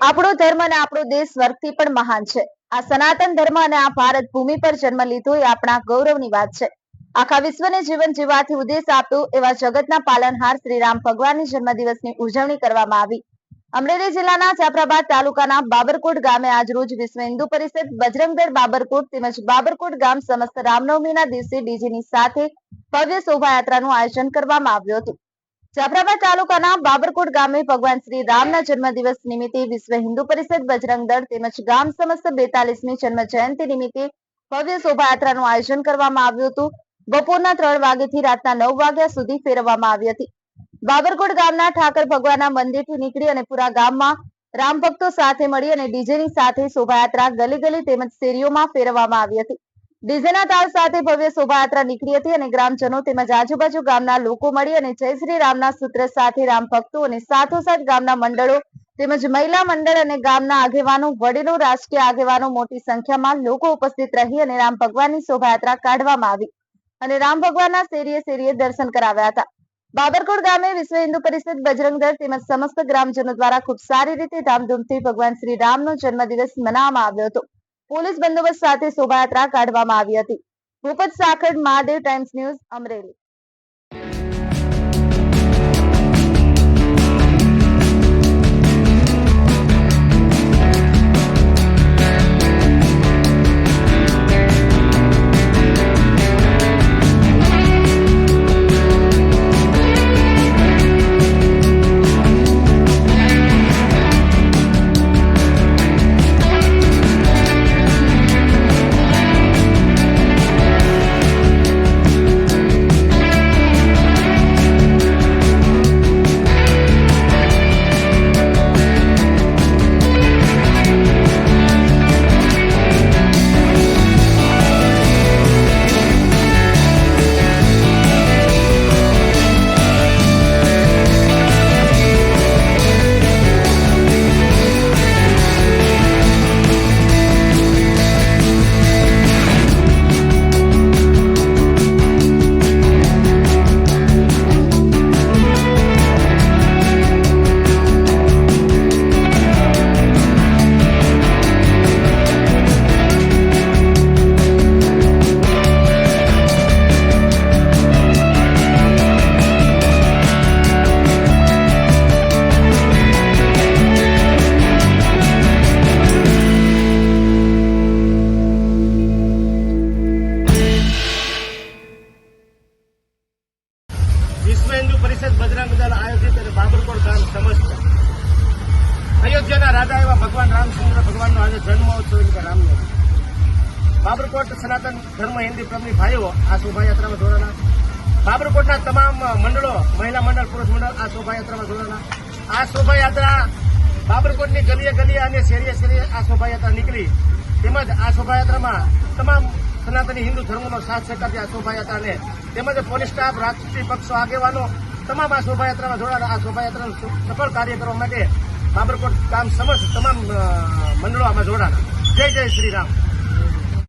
આપણો ધર્મ અને આપણો દેશ સ્વર્ગથી પણ મહાન છે। આ સનાતન ધર્મ અને આ ભારત ભૂમિ પર જન્મ લીધો એ આપણા ગૌરવની વાત છે। આખા વિશ્વને જીવન જીવવાથી ઉદ્દેશ આપ્યો એવા જગતના પાલનહાર શ્રી રામ ભગવાનની જન્મદિવસની ઉજવણી કરવામાં આવી। અમરેલી જિલ્લાના જાફરાબાદ તાલુકાના બાબરકોટ ગામે આજરોજ વિશ્વ હિન્દુ પરિષદ બજરંગ દળ બાબરકોટ તેમજ બાબરકોટ ગામ સમસ્ત રામનવમીના દિવસે ડીજેની સાથે ભવ્ય શોભાયાત્રાનું આયોજન કરવામાં આવ્યું હતું। જાફરાબાદ તાલુકાના બાબરકોટ ગામે ભગવાન શ્રી રામના જન્મદિવસ નિમિત્તે વિશ્વ હિન્દુ પરિષદ બજરંગ દળ તેમજ ગામ સમસ્ત 42મી જન્મ જયંતિ નિમિત્તે ભવ્ય શોભાયાત્રાનું આયોજન કરવામાં આવ્યું હતું। બપોરના 3 વાગ્યાથી રાતના 9 વાગ્યા સુધી ફેરવવામાં આવી હતી। બાબરકોટ ગામના ઠાકર ભગવાનના મંદિરથી નીકળી અને પૂરા ગામમાં રામ ભક્તો સાથે મળી અને ડીજેની સાથે શોભાયાત્રા ગલી ગલી તેમજ શેરીઓમાં ફેરવવામાં આવી હતી। ડીજેના તાલ સાથે ભવ્ય શોભાયાત્રા નીકળી હતી અને ગ્રામજનો તેમજ આજુબાજુ ગામના લોકો મળી અને જય શ્રી રામના સૂત્ર સાથે રામ ભક્તો અને સાથોસાથ ગામના મંડળો તેમજ મહિલા મંડળ અને ગામના આગેવાનો વડીલો રાજકીય આગેવાનો મોટી સંખ્યામાં લોકો ઉપસ્થિત રહી અને રામ ભગવાનની શોભાયાત્રા કાઢવામાં આવી અને રામ ભગવાનના શેરીએ શેરીએ દર્શન કરાવ્યા હતા। બાબરકોટ ગામે વિશ્વ હિન્દુ પરિષદ બજરંગ દળ તેમજ સમસ્ત ગ્રામજનો દ્વારા ખૂબ સારી રીતે ધામધૂમથી ભગવાન શ્રી રામનો જન્મદિવસ મનાવવામાં આવ્યો હતો। પોલીસ બંદોબસ્ત સાથે શોભાયાત્રા કાઢવામાં આવી હતી। Bhupat Sakhad, Mahadev Times News, Amreli. વિશ્વ હિન્દુ પરિષદ બજરંગ દળ આયોજિત અને બાબરકોટ ગામ સમસ્ત અયોધ્યાના રાજા એવા ભગવાન રામચંદ્ર ભગવાનનો આજે જન્મોત્સવ રામનવમી। બાબરકોટ સનાતન ધર્મ હિન્દી પ્રેમી ભાઈઓ આ શોભાયાત્રામાં જોડાના। બાબરકોટના તમામ મંડળો, મહિલા મંડળ, પુરુષ મંડળ આ શોભાયાત્રામાં જોડાના। આ શોભાયાત્રા બાબરકોટની ગલીએ ગલીએ અને શેરીએ શેરીએ આ શોભાયાત્રા નીકળી તેમજ આ શોભાયાત્રામાં તમામ સનાતની હિન્દુ ધર્મનો સાથ સહકારથી આ શોભાયાત્રાને તેમજ પોલીસ સ્ટાફ, રાજકીય પક્ષો, આગેવાનો તમામ આ શોભાયાત્રામાં જોડાયેલા। આ શોભાયાત્રાનું સફળ કાર્ય કરવા માટે બાબરકોટ ગામ સમસ્ત તમામ મંડળો આમાં જોડાણા। જય જય શ્રી રામ।